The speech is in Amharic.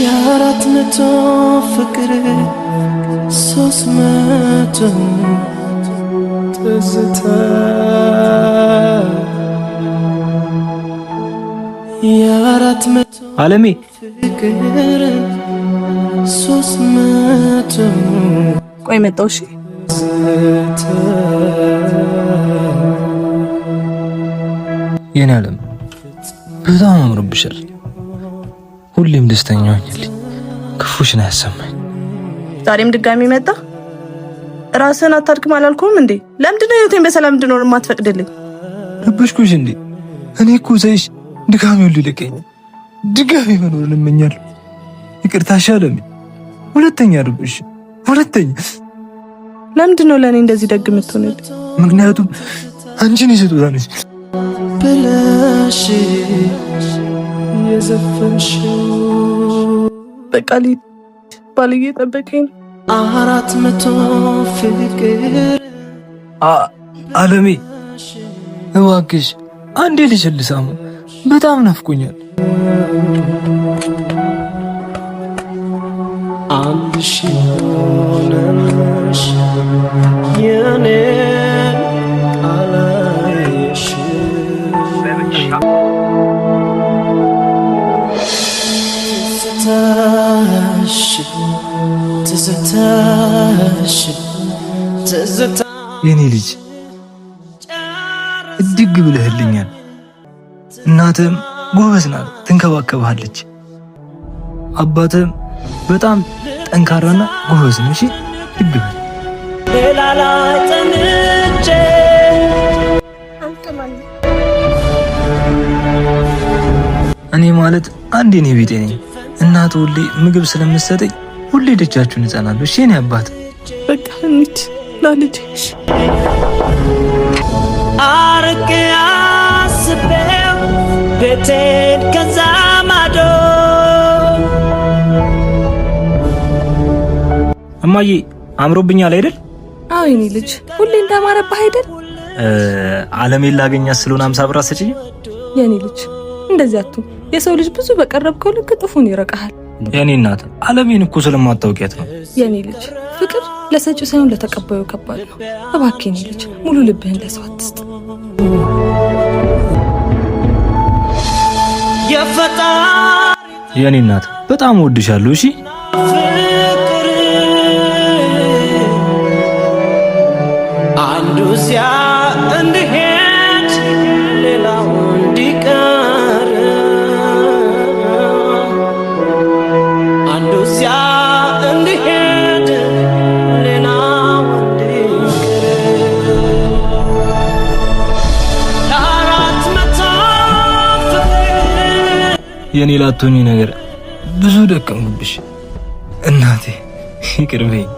የአራት መቶ ፍቅር 300 ትዝታ የአራት መቶ አለሜ ፍቅር 300 ቆይ መጣው። እሺ የኔ ዓለም በጣም አምሮብሻል። ሁሌም ደስተኛ ሆኝልኝ፣ ክፉሽን አያሰማኝ። ዛሬም ድጋሚ መጣ። ራስህን አታድክም አላልኩም እንዴ? ለምንድን ነው ህይወቴን በሰላም እንድኖር የማትፈቅድልኝ? ረበሽኩሽ እንዴ? እኔ እኮ ዘይሽ ድጋሚው ሊልቀኝ ድጋሚ መኖርን እመኛለሁ። ይቅርታሽ አለሜ፣ ሁለተኛ ረበሽ፣ ሁለተኛ። ለምንድን ነው ለእኔ እንደዚህ ደግ የምትሆንልኝ? ምክንያቱም አንቺን የሰጡት ነሽ ብለሽ የዘፈንሽው በቃ ባልዬ ጠበቀኝ። 400 ፍቅር አለሜ፣ እባክሽ አንዴ ልሽልሳሙ፣ በጣም ናፍቆኛል። አንድ ሺህ ሆነሽ የኔ አላየሽ ትዝታ የኔ ልጅ እድግ ብለህልኛል። እናትም ጎበዝ ናት፣ ትንከባከብሃለች። አባትም በጣም ጠንካራና ጎበዝ ነው። እሺ እድግ በል። ሌላ ላይ ጠንቼ እኔ ማለት አንዴ እኔ ቤቴ ነኝ። እናት ሁሌ ምግብ ስለምትሰጠኝ ሁሌ ደጃችሁን እጸናለሁ። እሺ የኔ አባት፣ በቃ እንሂድ ለልጄ። አርቄ አስቤው ቤቴን ከዛ ማዶ እማዬ አምሮብኛል አይደል? አዎ የኔ ልጅ ሁሌ እንዳማረብህ አይደል? አለሜን ላገኛት ስለሆነ 50 ብር አሰጪኝ። የኔ ልጅ እንደዚህ አትሁን። የሰው ልጅ ብዙ በቀረብከው ልክ ጥፉን ይረቃሃል። የኔ እናት አለሜን እኮ ስለማታውቂያት ነው። የኔ ልጅ ፍቅር ለሰጪው ሳይሆን ለተቀባዩ ከባድ ነው። እባክህ የኔ ልጅ ሙሉ ልብህን ለሰው አትስጥ። የኔ እናት በጣም እወድሻለሁ። እሺ ፍቅር አንዱ ሲያ እንዲሄድ ሌላው እንዲቀር አንዱ ሲያ እንዲሄድ ሌላው እንዲቀር 400 ፍቅር የኔ ላቶኝ ነገር ብዙ ደከምኩብሽ እናቴ፣ ይቅር በይኝ።